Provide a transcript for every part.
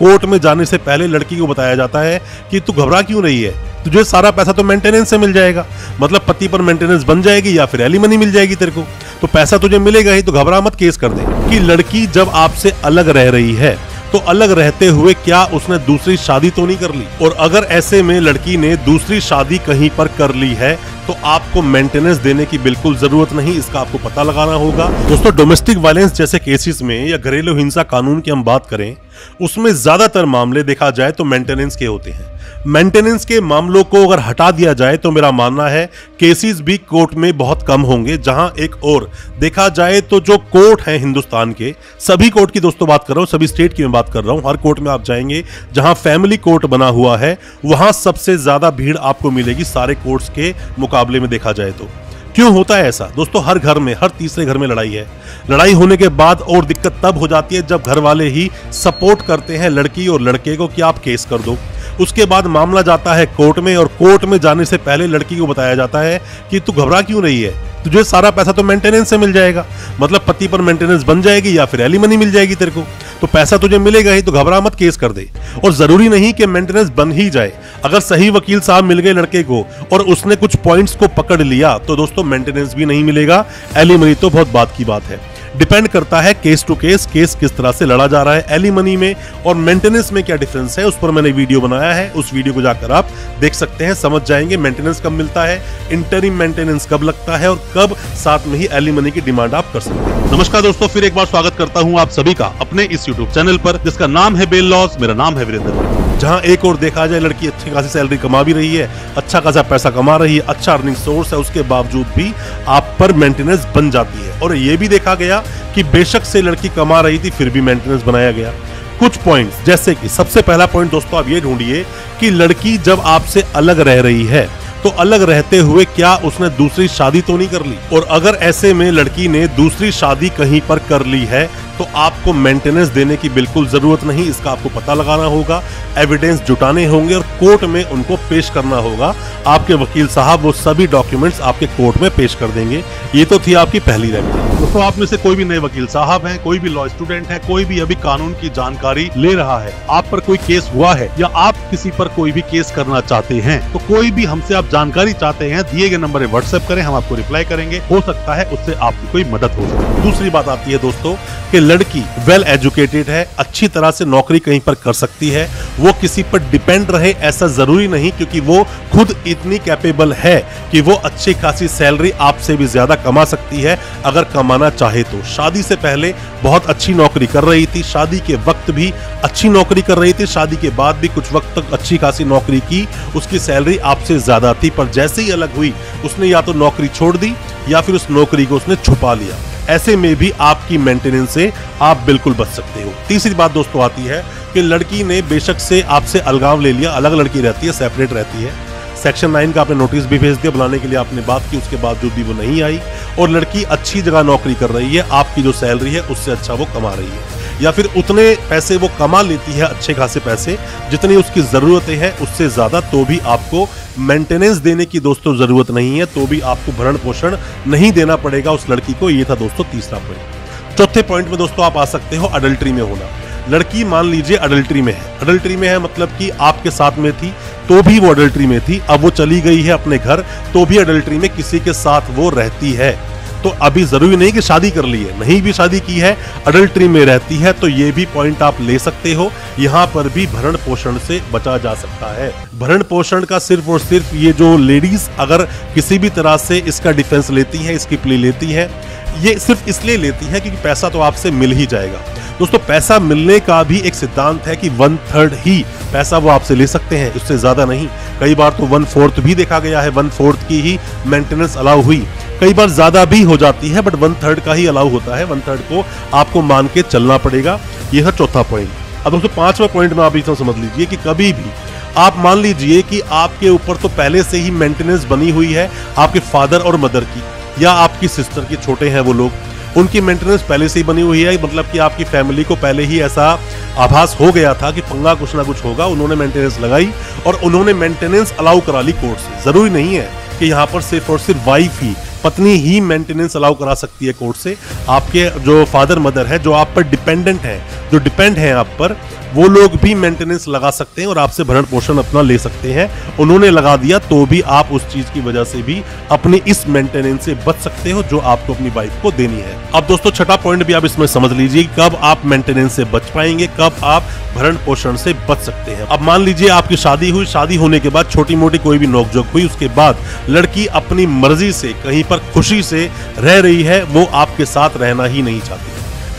Court में जाने से पहले लड़की को बताया जाता है कि तू घबरा क्यों रही है, तुझे सारा पैसा तो मेंटेनेंस से मिल जाएगा, मतलब पति पर मेंटेनेंस बन जाएगी या फिर एलिमनी मिल जाएगी तेरे को, तो पैसा तुझे मिलेगा ही, तो घबरा मत, केस कर दे। कि लड़की जब आपसे अलग रह रही है तो अलग रहते हुए क्या उसने दूसरी शादी तो नहीं कर ली, और अगर ऐसे में लड़की ने दूसरी शादी कहीं पर कर ली है तो आपको मेंटेनेंस देने की बिल्कुल जरूरत नहीं, इसका आपको पता लगाना होगा। दोस्तों, डोमेस्टिक वायलेंस जैसे केसेस में या घरेलू हिंसा कानून की हम बात करें, उसमें ज्यादातर मामले देखा जाए तो मेंटेनेंस के होते हैं। मेंटेनेंस के मामलों को अगर हटा दिया जाए तो मेरा मानना है केसेस भी कोर्ट में बहुत कम होंगे। जहां एक और देखा जाए तो जो कोर्ट है हिंदुस्तान के, सभी कोर्ट की दोस्तों बात कर रहा हूं, सभी स्टेट की मैं बात कर रहा हूं, हर कोर्ट में आप जाएंगे जहां फैमिली कोर्ट बना हुआ है वहां सबसे ज्यादा भीड़ आपको मिलेगी सारे कोर्ट्स के मुकाबले में देखा जाए तो। क्यों होता है ऐसा? दोस्तों, हर घर में, हर तीसरे घर में लड़ाई है। लड़ाई होने के बाद और दिक्कत तब हो जाती है जब घर वाले ही सपोर्ट करते हैं लड़की और लड़के को कि आप केस कर दो। उसके बाद मामला जाता है कोर्ट में, और कोर्ट में जाने से पहले लड़की को बताया जाता है कि तू घबरा क्यों रही है, तुझे सारा पैसा तो मेंटेनेंस से मिल जाएगा, मतलब पति पर मेंटेनेंस बन जाएगी या फिर एलिमनी मिल जाएगी तेरे को, तो पैसा तुझे मिलेगा ही, तो घबरा मत, केस कर दे। और जरूरी नहीं कि मेंटेनेंस बन ही जाए, अगर सही वकील साहब मिल गए लड़के को और उसने कुछ पॉइंट्स को पकड़ लिया तो दोस्तों मेंटेनेंस भी नहीं मिलेगा, एलिमनी तो बहुत बात की बात है। डिपेंड करता है केस टू केस किस तरह से लड़ा जा रहा है। एलिमनी में और मेंटेनेंस में क्या डिफरेंस है, उस पर मैंने वीडियो बनाया है, उस वीडियो को जाकर आप देख सकते हैं, समझ जाएंगे मेंटेनेंस कब मिलता है, इंटरिम मेंटेनेंस कब लगता है और कब साथ में ही एलिमनी की डिमांड आप कर सकते हैं। नमस्कार दोस्तों, फिर एक बार स्वागत करता हूं आप सभी का अपने इस यूट्यूब चैनल पर जिसका नाम है बेल लॉज। मेरा नाम है वीरेंद्र। जहां एक और देखा जाए लड़की अच्छी खासी सैलरी कमा भी रही है, अच्छा खासा पैसा कमा रही है, अच्छा अर्निंग सोर्स है, उसके बावजूद भी आप पर मेंटेनेंस बन जाती है। और ये भी देखा गया कि बेशक से लड़की कमा रही थी फिर भी मेंटेनेंस बनाया गया। कुछ पॉइंट्स, जैसे कि सबसे पहला पॉइंट दोस्तों आप ये ढूंढिए कि लड़की जब आपसे अलग रह रही है तो अलग रहते हुए क्या उसने दूसरी शादी तो नहीं कर ली, और अगर ऐसे में लड़की ने दूसरी शादी कहीं पर कर ली है तो आपको मेंटेनेंस देने की बिल्कुल जरूरत नहीं, इसका आपको पता लगाना होगा, एविडेंस जुटाने होंगे और कोर्ट में उनको पेश करना होगा। आपके वकील साहब वो सभी डॉक्यूमेंट्स आपके कोर्ट में पेश कर देंगे। ये तो थी आपकी पहली रेमेडी। दोस्तों, आप में से कोई भी नए वकील साहब हैं, कोई भी लॉ स्टूडेंट है, कोई भी अभी कानून की जानकारी ले रहा है, आप पर कोई केस हुआ है या आप किसी पर कोई भी केस करना चाहते हैं, तो कोई भी हमसे आप जानकारी चाहते हैं, दिए गए नंबर पे व्हाट्सएप करें, हम आपको रिप्लाई करेंगे। हो सकता है उससे आपकी कोई मदद हो सके। दूसरी बात आती है दोस्तों कि लड़की वेल एजुकेटेड है, अच्छी तरह से नौकरी कहीं पर कर सकती है, वो किसी पर डिपेंड रहे ऐसा जरूरी नहीं, क्योंकि वो खुद इतनी कैपेबल है कि वो अच्छी खासी सैलरी आपसे भी ज्यादा कमा सकती है अगर कमाना चाहे तो। शादी से पहले बहुत अच्छी नौकरी कर रही थी, शादी के वक्त भी अच्छी नौकरी कर रही थी, शादी के बाद भी कुछ वक्त तक अच्छी खासी नौकरी की, उसकी सैलरी आपसे ज्यादा थी, पर जैसे ही अलग हुई उसने या तो नौकरी छोड़ दी या फिर उस नौकरी को उसने छुपा लिया। ऐसे में भी आपकी मेंटेनेंस से आप बिल्कुल बच सकते हो। तीसरी बात दोस्तों आती है कि लड़की ने बेशक से आपसे अलगाव ले लिया, अलग लड़की रहती है, सेपरेट रहती है, सेक्शन 9 का आपने नोटिस भी भेज दिया, बुलाने के लिए आपने बात की, उसके बावजूद भी वो नहीं आई, और लड़की अच्छी जगह नौकरी कर रही है, आपकी जो सैलरी है उससे अच्छा वो कमा रही है, या फिर उतने पैसे वो कमा लेती है, अच्छे खासे पैसे जितनी उसकी जरूरतें हैं उससे ज्यादा, तो भी आपको मेंटेनेंस देने की दोस्तों जरूरत नहीं है, तो भी आपको भरण पोषण नहीं देना पड़ेगा उस लड़की को। ये था दोस्तों तीसरा पॉइंट। चौथे पॉइंट में दोस्तों आप आ सकते हो अडल्ट्री में होना। लड़की मान लीजिए अडल्ट्री में है, अडल्ट्री में है मतलब कि आपके साथ में थी तो भी वो अडल्ट्री में थी, अब वो चली गई है अपने घर तो भी अडल्ट्री में किसी के साथ वो रहती है, तो अभी जरूरी नहीं कि शादी कर ली है, नहीं भी शादी की है, अडल्ट्री में रहती है, तो ये भी पॉइंट आप ले सकते हो। यहाँ पर भी भरण पोषण से बचा जा सकता है। भरण पोषण का सिर्फ और सिर्फ ये जो लेडीज अगर किसी भी तरह से इसका डिफेंस लेती हैं, इसकी प्ली लेती है, ये सिर्फ इसलिए लेती है क्योंकि पैसा तो आपसे मिल ही जाएगा। दोस्तों, पैसा मिलने का भी एक सिद्धांत है कि 1/3 ही पैसा वो आपसे ले सकते हैं, उससे ज्यादा नहीं। कई बार तो 1/4 भी देखा गया है, 1/4 की ही मेंटेनेंस अलाउ हुई, कई बार ज्यादा भी हो जाती है, बट 1/3 का ही अलाउ होता है, 1/3 को आपको मान के चलना पड़ेगा। यह है चौथा पॉइंट। अब दोस्तों पांचवा पॉइंट में आप इतना समझ लीजिए कि कभी भी आप मान लीजिए कि आपके ऊपर तो पहले से ही मेंटेनेंस बनी हुई है आपके फादर और मदर की, या आपकी सिस्टर की, छोटे हैं वो लोग, उनकी मेंटेनेंस पहले से ही बनी हुई है, मतलब कि आपकी फैमिली को पहले ही ऐसा आभास हो गया था कि पंगा कुछ ना कुछ होगा, उन्होंने मेंटेनेंस लगाई और उन्होंने मेंटेनेंस अलाउ करा ली कोर्ट से। जरूरी नहीं है कि यहाँ पर सिर्फ और सिर्फ वाइफ ही, पत्नी ही मेंटेनेंस अलाउ करा सकती है कोर्ट से। आपके जो फादर मदर है, जो आप पर डिपेंडेंट है, जो डिपेंड है आप पर, वो लोग भी मेंटेनेंस लगा सकते हैं और आपसे भरण पोषण अपना ले सकते हैं। उन्होंने लगा दिया तो भी आप उस चीज की वजह से भी अपनी इस मेंटेनेंस से बच सकते हो जो आपको अपनी वाइफ को देनी है। अब दोस्तों छठा पॉइंट भी आप इसमें समझ लीजिए, कब आप मेंटेनेंस से बच पाएंगे, कब आप भरण पोषण से बच सकते हैं। अब मान लीजिए आपकी शादी हुई, शादी होने के बाद छोटी मोटी कोई भी नोकझोंक हुई, उसके बाद लड़की अपनी मर्जी से कहीं पर खुशी से रह रही है, वो आपके साथ रहना ही नहीं चाहती,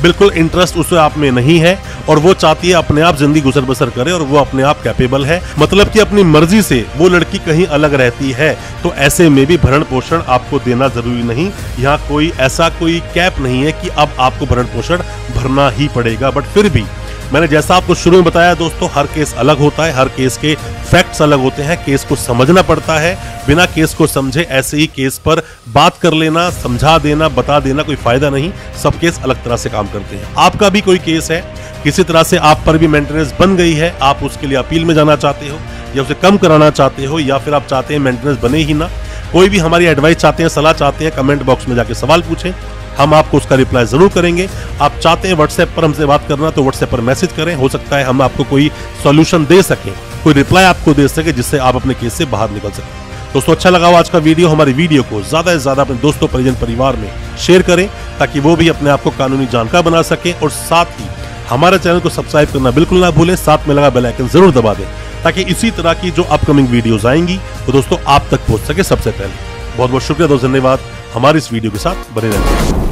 बिल्कुल इंटरेस्ट उसे आप में नहीं है और वो चाहती है अपने आप जिंदगी गुजर बसर करे और वो अपने आप कैपेबल है, मतलब कि अपनी मर्जी से वो लड़की कहीं अलग रहती है, तो ऐसे में भी भरण पोषण आपको देना जरूरी नहीं। यहाँ कोई ऐसा कोई कैप नहीं है कि अब आपको भरण पोषण भरना ही पड़ेगा। बट फिर भी मैंने जैसा आपको शुरू में बताया दोस्तों, हर केस अलग होता है, हर केस के फैक्ट्स अलग होते हैं, केस को समझना पड़ता है। बिना केस को समझे ऐसे ही केस पर बात कर लेना, समझा देना, बता देना कोई फायदा नहीं। सब केस अलग तरह से काम करते हैं। आपका भी कोई केस है, किसी तरह से आप पर भी मेंटेनेंस बन गई है, आप उसके लिए अपील में जाना चाहते हो या उसे कम कराना चाहते हो, या फिर आप चाहते हैं मेंटेनेंस बने ही ना, कोई भी हमारी एडवाइस चाहते हैं, सलाह चाहते हैं, कमेंट बॉक्स में जाके सवाल पूछें, हम आपको उसका रिप्लाई जरूर करेंगे। आप चाहते हैं व्हाट्सएप पर हमसे बात करना तो व्हाट्सएप पर मैसेज करें, हो सकता है हम आपको कोई सॉल्यूशन दे सकें, कोई रिप्लाई आपको दे सके जिससे आप अपने केस से बाहर निकल सकें। दोस्तों अच्छा लगा आज का वीडियो, हमारी वीडियो को ज्यादा से ज्यादा अपने दोस्तों परिजन परिवार में शेयर करें ताकि वो भी अपने आप को कानूनी जानकार बना सके, और साथ ही हमारे चैनल को सब्सक्राइब करना बिल्कुल ना भूलें, साथ में लगा बेल आइकन जरूर दबा दें ताकि इसी तरह की जो अपकमिंग वीडियोस आएंगी वो दोस्तों आप तक पहुंच सके सबसे पहले। बहुत बहुत शुक्रिया दोस्तों, धन्यवाद हमारी इस वीडियो के साथ बने रहने।